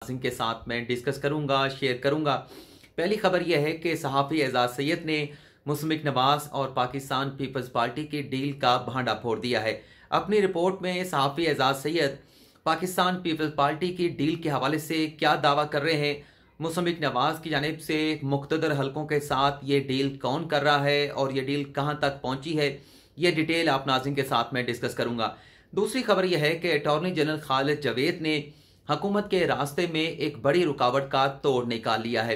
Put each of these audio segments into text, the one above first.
सिंह के साथ मैं डिस्कस करूंगा, शेयर करूंगा। पहली खबर यह है कि सहाफ़ी एजाज सैयद ने मुस्लिम नवाज और पाकिस्तान पीपल्स पार्टी की डील का भांडा फोड़ दिया है। अपनी रिपोर्ट में सहाफ़ी एजाज सैयद पाकिस्तान पीपल्स पार्टी की डील के हवाले से क्या दावा कर रहे हैं, मुस्लिम नवाज की जानिब से मुख्तदर हलकों के साथ ये डील कौन कर रहा है और ये डील कहां तक पहुंची है, ये डिटेल आप नाज़रीन के साथ मैं डिस्कस करूंगा। दूसरी खबर यह है कि अटॉर्नी जनरल खालिद जवेद ने हुकूमत के रास्ते में एक बड़ी रुकावट का तोड़ निकाल लिया है।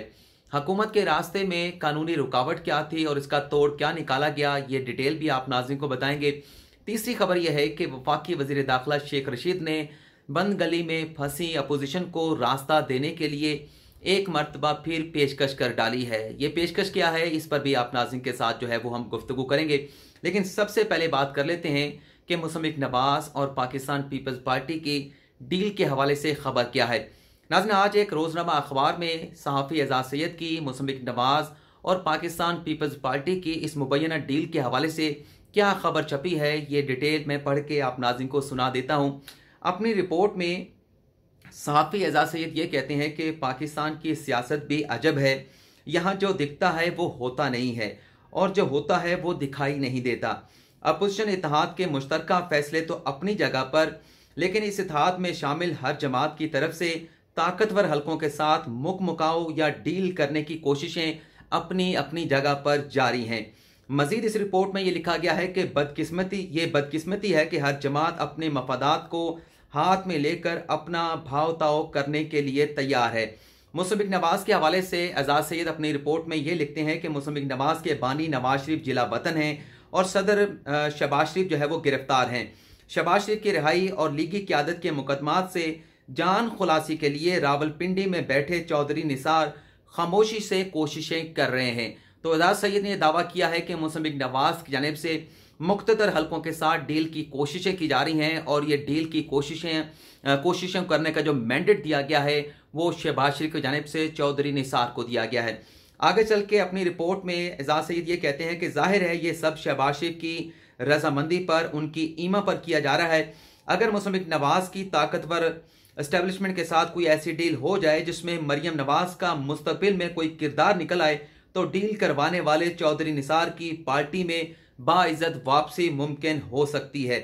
हुकूमत के रास्ते में कानूनी रुकावट क्या थी और इसका तोड़ क्या निकाला गया, ये डिटेल भी आप नाज़रीन को बताएंगे। तीसरी खबर यह है कि वफाकी वज़ीर दाखिला शेख रशीद ने बंद गली में फंसी अपोजिशन को रास्ता देने के लिए एक मरतबा फिर पेशकश कर डाली है। ये पेशकश क्या है, इस पर भी आप नाज़रीन के साथ जो है वो हम गुफ्तगू करेंगे। लेकिन सबसे पहले बात कर लेते हैं कि मुस्लिम नवाज और पाकिस्तान पीपल्स पार्टी की डील के हवाले से खबर क्या है। नाज़रीन, आज एक रोजनामा अखबार में सहाफ़ी एजाज सैयद की मुस्लिम नवाज और पाकिस्तान पीपल्स पार्टी की इस मुबैना डील के हवाले से क्या खबर छपी है, ये डिटेल मैं पढ़ के आप नाज़रीन को सुना देता हूँ। अपनी रिपोर्ट में सहाफ़ी एजाज सैयद ये कहते हैं कि पाकिस्तान की सियासत भी अजब है, यहाँ जो दिखता है वो होता नहीं है और जो होता है वो दिखाई नहीं देता। अपोजिशन इत्तेहाद के मुश्तरका फैसले तो अपनी जगह पर, लेकिन इस इत्तेहाद में शामिल हर जमात की तरफ से ताकतवर हलकों के साथ मुकाओ या डील करने की कोशिशें अपनी अपनी जगह पर जारी हैं। मजीद इस रिपोर्ट में ये लिखा गया है कि ये बदकिस्मती है कि हर जमात अपने मफादात को हाथ में लेकर अपना भाव ताव करने के लिए तैयार है। मुस्लिम नवाज के हवाले से एजाज सैयद अपनी रिपोर्ट में ये लिखते हैं कि मुस्लिम नवाज के बानी नवाज शरीफ जिला वतन हैं और सदर शहबाज शरीफ जो है वो गिरफ्तार हैं। शहबाज शरीफ की रिहाई और लीगी क़यादत के मुकदमात से जान खुलासी के लिए रावलपिंडी में बैठे चौधरी निसार खामोशी से कोशिशें कर रहे हैं। तो एजाज सैयद ने दावा किया है कि मुस्लिम नवाज की जानिब से मुख्तदर हलकों के साथ डील की कोशिशें की जा रही हैं और ये डील की कोशिशें करने का जो मैंडेट दिया गया है वो शहबाज शरीफ की जानिब से चौधरी निसार को दिया गया है। आगे चल के अपनी रिपोर्ट में एजाज सैयद ये कहते हैं कि जाहिर है ये सब शहबाज शरीफ की रजामंदी पर, उनकी ईमा पर किया जा रहा है। अगर मुस्लिम नवाज की ताकतवर एस्टेब्लिशमेंट के साथ कोई ऐसी डील हो जाए जिसमें मरियम नवाज का मुस्तकबिल में कोई किरदार निकल आए तो डील करवाने वाले चौधरी निसार की पार्टी में बाइज्जत वापसी मुमकिन हो सकती है।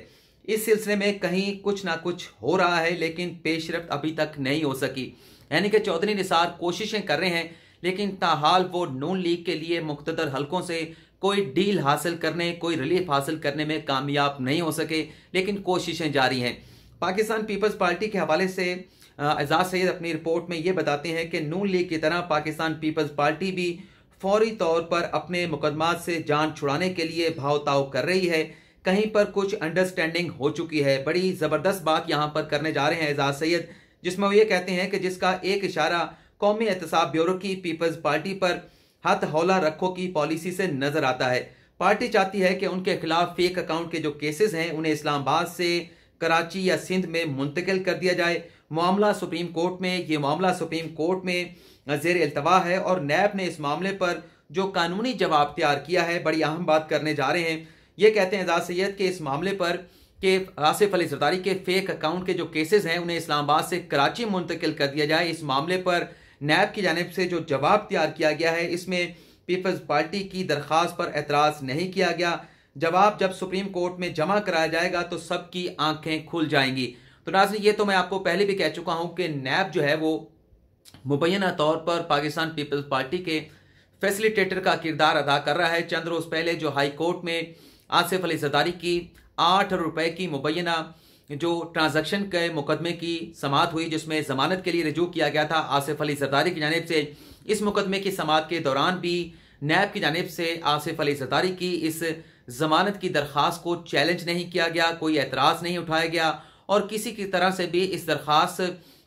इस सिलसिले में कहीं कुछ ना कुछ हो रहा है, लेकिन पेशरफ्त अभी तक नहीं हो सकी। यानी कि चौधरी निसार कोशिशें कर रहे हैं, लेकिन ताहाल वो नून लीग के लिए मुख्तदर हलकों से कोई डील हासिल करने, कोई रिलीफ हासिल करने में कामयाब नहीं हो सके, लेकिन कोशिशें जारी हैं। पाकिस्तान पीपल्स पार्टी के हवाले से एजाज सैयद अपनी रिपोर्ट में ये बताते हैं कि नून लीग की तरह पाकिस्तान पीपल्स पार्टी भी फौरी तौर पर अपने मुकदमात से जान छुड़ाने के लिए भाव-ताव कर रही है। कहीं पर कुछ अंडरस्टैंडिंग हो चुकी है। बड़ी ज़बरदस्त बात यहाँ पर करने जा रहे हैं एजाज सैयद, जिसमें वो ये कहते हैं कि जिसका एक इशारा कौमी एहतसाब ब्यूरो की पीपल्स पार्टी पर हाथ हौला रखो की पॉलिसी से नजर आता है। पार्टी चाहती है कि उनके खिलाफ फेक अकाउंट के जो केसेस हैं उन्हें इस्लामाबाद से कराची या सिंध में मुंतकिल कर दिया जाए। मामला सुप्रीम कोर्ट में ज़ेर इल्तवा है और नैब ने इस मामले पर जो कानूनी जवाब तैयार किया है, बड़ी अहम बात करने जा रहे हैं। ये कहते हैं एजाज सैयद के इस मामले पर कि आसिफ अली जरदारी के फेक अकाउंट के जो केसेस हैं उन्हें इस्लामाबाद से कराची मुंतकिल कर दिया जाए। इस मामले पर नैब की जानिब से जो जवाब तैयार किया गया है इसमें पीपल्स पार्टी की दरख्वास्त पर एतराज़ नहीं किया गया। जवाब जब सुप्रीम कोर्ट में जमा कराया जाएगा तो सबकी आंखें खुल जाएंगी। तो नाज़रीन, ये तो मैं आपको पहले भी कह चुका हूं कि नैब जो है वो मुबैना तौर पर पाकिस्तान पीपल्स पार्टी के फैसिलिटेटर का किरदार अदा कर रहा है। चंद रोज पहले जो हाई कोर्ट में आसिफ अली जरदारी की 8 रुपए की मुबैना जो ट्रांजैक्शन के मुकदमे की समाअत हुई, जिसमें जमानत के लिए रजू किया गया था आसिफ अली जरदारी की जानिब से, इस मुकदमे की समाअत के दौरान भी नैब की जानिब से आसिफ अली जरदारी की इस जमानत की दरख्वास्त को चैलेंज नहीं किया गया, कोई एतराज़ नहीं उठाया गया और किसी की तरह से भी इस दरख्वास्त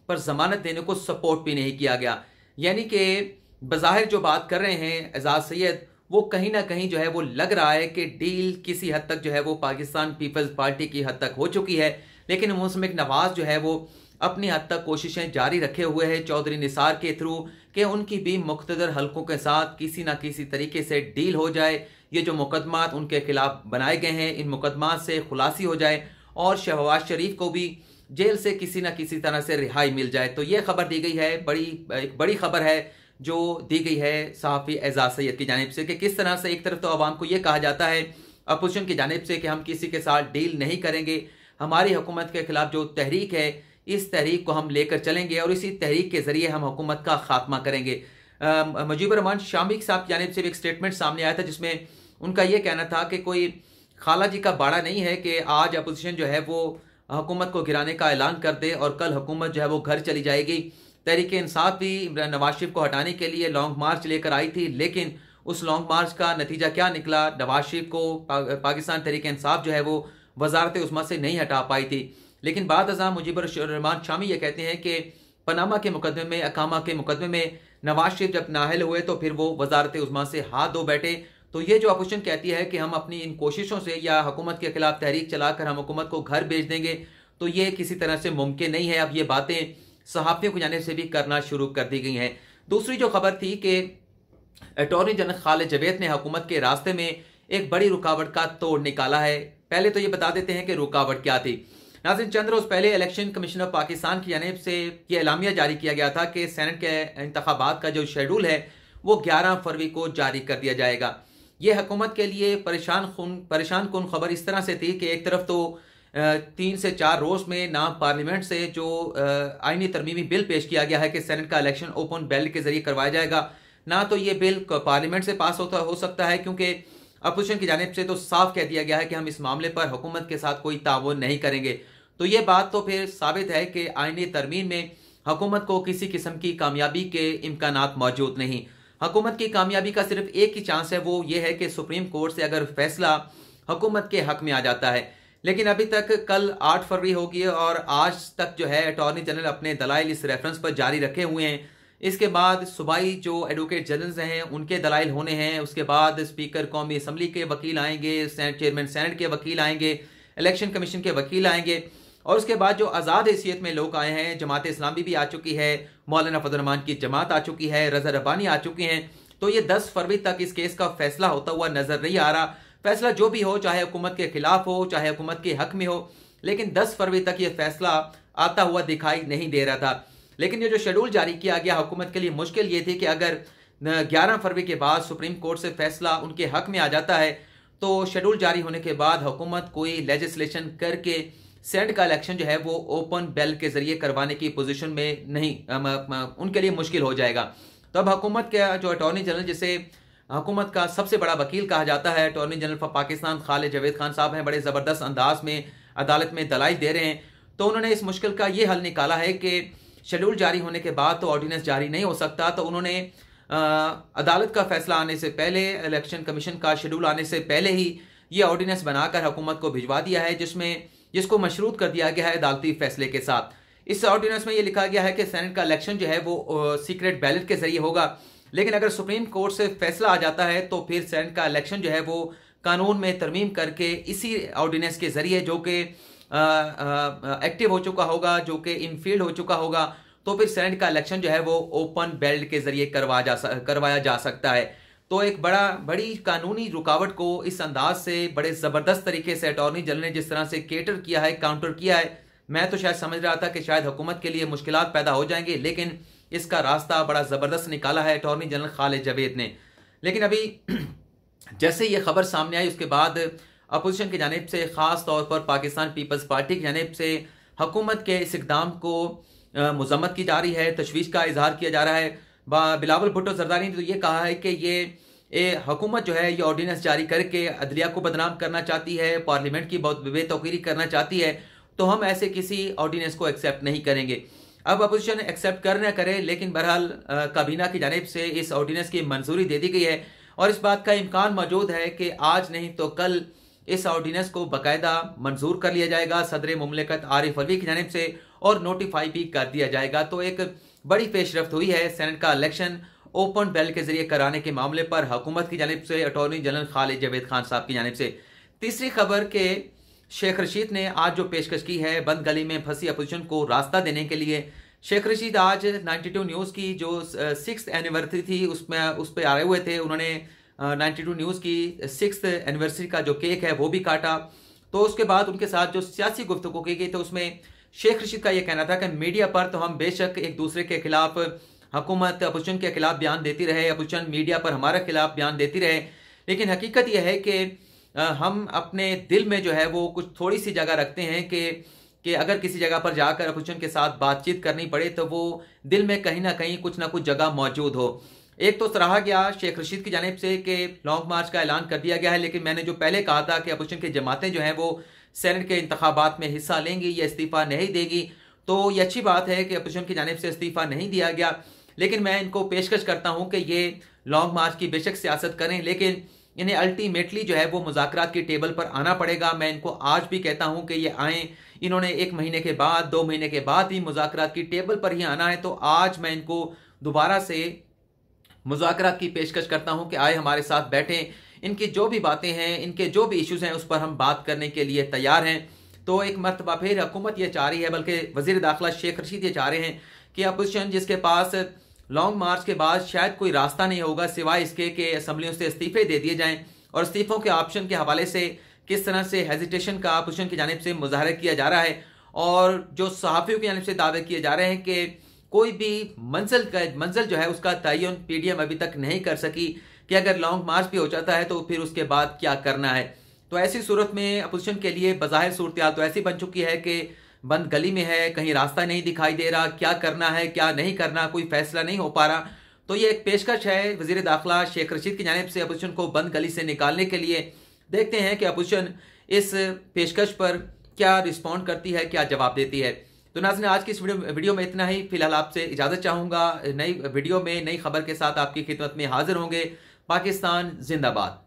पर जमानत देने को सपोर्ट भी नहीं किया गया। यानी कि बज़ाहिर जो बात कर रहे हैं एजाज सैयद, वो कहीं ना कहीं जो है वो लग रहा है कि डील किसी हद तक जो है वो पाकिस्तान पीपल्स पार्टी की हद तक हो चुकी है, लेकिन मुस्लिम नवाज जो है वो अपनी हद तक कोशिशें जारी रखे हुए हैं चौधरी निसार के थ्रू कि उनकी भी मुख्तदर हलकों के साथ किसी ना किसी तरीके से डील हो जाए। ये जो मुकदमात उनके खिलाफ बनाए गए हैं, इन मुकदमात से खुलासी हो जाए और शहबाज शरीफ को भी जेल से किसी ना किसी तरह से रिहाई मिल जाए। तो ये खबर दी गई है, एक बड़ी खबर है जो दी गई है सहाफ़ी एजाज सैयद की जानिब से, कि किस तरह से एक तरफ तो आवाम को ये कहा जाता है अपोजिशन की जानिब से कि हम किसी के साथ डील नहीं करेंगे, हमारी हुकूमत के खिलाफ जो तहरीक है इस तहरीक को हम लेकर चलेंगे और इसी तहरीक के जरिए हम हुकूमत का खात्मा करेंगे। मुजीबर रहमान शामी साहब की जानिब से एक स्टेटमेंट सामने आया था जिसमें उनका यह कहना था कि कोई खाला जी का बाड़ा नहीं है कि आज अपोजिशन जो है वो हुकूमत को गिराने का ऐलान कर दे और कल हुकूमत जो है वो घर चली जाएगी। तहरीक इंसाफ भी नवाज शरीफ को हटाने के लिए लॉन्ग मार्च लेकर आई थी, लेकिन उस लॉन्ग मार्च का नतीजा क्या निकला, नवाज शरीफ को पाकिस्तान तहरीक इंसाफ जो है वो वजारत उस्मा से नहीं हटा पाई थी। लेकिन बाद अज़ा मुजीबर रहमान शामी ये कहते हैं कि पनामा के मुकदमे में, अकामा के मुकदमे में नवाज शरीफ जब नाहल हुए तो फिर वो वजारत उस्मा से हाथ धो बैठे। तो ये जो अपोजिशन कहती है कि हम अपनी इन कोशिशों से या हुकूमत के खिलाफ तहरीक चलाकर हम हुकूमत को घर भेज देंगे, तो ये किसी तरह से मुमकिन नहीं है। अब ये बातें सहाफ़ियों को जाने से भी करना शुरू कर दी गई हैं। दूसरी जो खबर थी कि अटॉर्नी जनरल खालिद जवेद ने हुकूमत के रास्ते में एक बड़ी रुकावट का तोड़ निकाला है। पहले तो ये बता देते हैं कि रुकावट क्या थी। नाज़रीन, चंद रोज पहले इलेक्शन कमीशन ऑफ पाकिस्तान की जानिब से यह एलामिया जारी किया गया था कि सेनेट के इंतखाबात का जो शेड्यूल है वो 11 फरवरी को जारी कर दिया जाएगा। ये हुकूमत के लिए परेशान कुन खबर इस तरह से थी कि एक तरफ तो 3 से 4 रोज में ना पार्लियामेंट से जो आईनी तरमीमी बिल पेश किया गया है कि सेनेट का इलेक्शन ओपन बैलेट के जरिए करवाया जाएगा, ना तो ये बिल पार्लियामेंट से पास हो सकता है, क्योंकि अपोजिशन की जानिब से तो साफ कह दिया गया है कि हम इस मामले पर हुकूमत के साथ कोई ताउन नहीं करेंगे। तो ये बात तो फिर साबित है कि आईनी तरमीम में हुकूमत को किसी किस्म की कामयाबी के इम्कानात मौजूद नहीं। हुकूमत की कामयाबी का सिर्फ एक ही चांस है, वो ये है कि सुप्रीम कोर्ट से अगर फैसला हुकूमत के हक में आ जाता है। लेकिन अभी तक कल 8 फरवरी होगी और आज तक जो है अटॉर्नी जनरल अपने दलाइल इस रेफरेंस पर जारी रखे हुए हैं। इसके बाद सूबाई जो एडवोकेट जनरल्स हैं उनके दलाइल होने हैं, उसके बाद स्पीकर कौमी असम्बली के वकील आएंगे, चेयरमैन सेनेट के वकील आएंगे, इलेक्शन कमीशन के वकील आएंगे, और उसके बाद जो आज़ाद हैसियत में लोग आए हैं, जमात इस्लामी भी आ चुकी है, मौलाना फजल रहमान की जमात आ चुकी है, रजा रब्बानी आ चुकी हैं। तो ये 10 फरवरी तक इस केस का फैसला होता हुआ नजर नहीं आ रहा। फैसला जो भी हो, चाहे हुकूमत के खिलाफ हो चाहे हुकूमत के हक में हो, लेकिन 10 फरवरी तक ये फैसला आता हुआ दिखाई नहीं दे रहा था। लेकिन ये जो शेड्यूल जारी किया गया हुकूमत के लिए मुश्किल ये थी कि अगर 11 फरवरी के बाद सुप्रीम कोर्ट से फैसला उनके हक में आ जाता है तो शेड्यूल जारी होने के बाद हुकूमत कोई लेजिस्लेशन करके सेनेट का इलेक्शन जो है वो ओपन बैलेट के जरिए करवाने की पोजीशन में नहीं, उनके लिए मुश्किल हो जाएगा। तो अब हुकूमत का जो अटॉर्नी जनरल, जिसे हुकूमत का सबसे बड़ा वकील कहा जाता है, attorney general for Pakistan Khalid Javed Khan साहब हैं, बड़े ज़बरदस्त अंदाज में अदालत में दलाइल दे रहे हैं। तो उन्होंने इस मुश्किल का ये हल निकाला है कि शेड्यूल जारी होने के बाद तो ऑर्डिनेंस जारी नहीं हो सकता, तो उन्होंने अदालत का फैसला आने से पहले, इलेक्शन कमीशन का शेड्यूल आने से पहले ही ये ऑर्डिनेंस बनाकर हुकूमत को भिजवा दिया है, जिसको मशरूत कर दिया गया है अदालती फैसले के साथ। इस ऑर्डिनेंस में ये लिखा गया है कि सेनेट का इलेक्शन जो है वो सीक्रेट बैलेट के जरिए होगा, लेकिन अगर सुप्रीम कोर्ट से फैसला आ जाता है तो फिर सेनेट का इलेक्शन जो है वो कानून में तरमीम करके इसी ऑर्डिनेंस के जरिए, जो कि एक्टिव हो चुका होगा, जो कि इनफील्ड हो चुका होगा, तो फिर सेनेट का इलेक्शन जो है वो ओपन बैलेट के जरिए करवाया जा सकता है। तो एक बड़ी कानूनी रुकावट को इस अंदाज से बड़े ज़बरदस्त तरीके से अटॉर्नी जनरल ने जिस तरह से केटर किया है, काउंटर किया है, मैं तो शायद समझ रहा था कि शायद हुकूमत के लिए मुश्किलात पैदा हो जाएंगे, लेकिन इसका रास्ता बड़ा ज़बरदस्त निकाला है अटॉर्नी जनरल खालिद जवेद ने। लेकिन अभी जैसे ये खबर सामने आई उसके बाद अपोजिशन की जानिब से, ख़ास तौर पर पाकिस्तान पीपल्स पार्टी की जानिब से हुकूमत के इस इक़दाम को मज़म्मत की जा रही है, तशवीश का इजहार किया जा रहा है। बिलावल भुट्टो जरदारी ने तो ये कहा है कि ये हुकूमत जो है ये ऑर्डिनेंस जारी करके अदलिया को बदनाम करना चाहती है, पार्लियामेंट की बहुत बेतौकीरी करना चाहती है, तो हम ऐसे किसी ऑर्डिनेंस को एक्सेप्ट नहीं करेंगे। अब अपोजिशन एक्सेप्ट कर न करे, लेकिन बहरहाल काबीना की जानिब से इस ऑर्डिनेंस की मंजूरी दे दी गई है और इस बात का इम्कान मौजूद है कि आज नहीं तो कल इस ऑर्डिनेंस को बाकायदा मंजूर कर लिया जाएगा सदर मुमलिकत आरिफ अलवी की जानिब से और नोटिफाई भी कर दिया जाएगा। तो एक बड़ी पेशरफ्त हुई है सेनेट का इलेक्शन ओपन बैलेट के जरिए कराने के मामले पर हुकूमत की जानिब से, अटॉर्नी जनरल खालिद जवेद खान साहब की जानिब से। तीसरी खबर के शेख रशीद ने आज जो पेशकश की है बंद गली में फंसी अपोजिशन को रास्ता देने के लिए। शेख रशीद आज 92 न्यूज़ की जो 6th एनिवर्सरी थी उस पर आए हुए थे। उन्होंने 92 न्यूज़ की 6th एनिवर्सरी का जो केक है वो भी काटा। तो उसके बाद उनके साथ जो सियासी गुफ्तगू की गई तो उसमें शेख रशीद का यह कहना था कि मीडिया पर तो हम बेशक एक दूसरे के खिलाफ, हुकूमत अपोजिशन के खिलाफ बयान देती रहे, अपोजिशन मीडिया पर हमारे खिलाफ बयान देती रहे, लेकिन हकीकत यह है कि हम अपने दिल में जो है वो कुछ थोड़ी सी जगह रखते हैं कि अगर किसी जगह पर जाकर अपोजिशन के साथ बातचीत करनी पड़े तो वो दिल में कहीं ना कहीं कुछ ना कुछ जगह मौजूद हो। एक तो सराहा गया शेख रशीद की जानिब से कि लॉन्ग मार्च का ऐलान कर दिया गया है, लेकिन मैंने जो पहले कहा था कि अपोजिशन की जमातें जो हैं वो सेनेट के इंतखाबात में हिस्सा लेंगी या इस्तीफा नहीं देगी, तो ये अच्छी बात है कि अपोजिशन की जानिब से इस्तीफा नहीं दिया गया। लेकिन मैं इनको पेशकश करता हूं कि ये लॉन्ग मार्च की बेशक सियासत करें, लेकिन इन्हें अल्टीमेटली जो है वो मुज़ाकरात की टेबल पर आना पड़ेगा। मैं इनको आज भी कहता हूं कि ये आएँ। इन्होंने 1 महीने के बाद, 2 महीने के बाद ही मुज़ाकरात की टेबल पर ही आना है, तो आज मैं इनको दोबारा से मुज़ाकरात की पेशकश करता हूं कि आए हमारे साथ बैठें, इनकी जो भी बातें हैं, इनके जो भी इश्यूज़ हैं उस पर हम बात करने के लिए तैयार हैं। तो एक मरतबा फिर हुकूमत ये चाह रही है, बल्कि वज़ीर दाखिला शेख रशीद ये चाह रहे हैं कि अपोजिशन जिसके पास लॉन्ग मार्च के बाद शायद कोई रास्ता नहीं होगा सिवाय इसके कि असम्बलियों से इस्तीफे दे दिए जाएं, और इस्तीफों के ऑप्शन के हवाले से किस तरह से हेजिटेशन का अपोजिशन की जानिब से मुजाहरा किया जा रहा है, और जो सहाफ़ियों की जानिब से दावे किए जा रहे हैं कि कोई भी मंजिल जो है उसका तयन पीडीएम अभी तक नहीं कर सकी कि अगर लॉन्ग मार्च भी हो जाता है तो फिर उसके बाद क्या करना है। तो ऐसी सूरत में अपोजिशन के लिए बज़ाहिर सूरत तो ऐसी बन चुकी है कि बंद गली में है, कहीं रास्ता नहीं दिखाई दे रहा, क्या करना है क्या नहीं करना, कोई फैसला नहीं हो पा रहा। तो ये एक पेशकश है वज़ीर दाखिला शेख रशीद की जानिब से अपोजिशन को बंद गली से निकालने के लिए। देखते हैं कि अपोजिशन इस पेशकश पर क्या रिस्पॉन्ड करती है, क्या जवाब देती है। तो नाज़रीन, आज की इस वीडियो में इतना ही। फिलहाल आपसे इजाज़त चाहूँगा। नई वीडियो में नई खबर के साथ आपकी खिदमत में हाजिर होंगे। पाकिस्तान जिंदाबाद।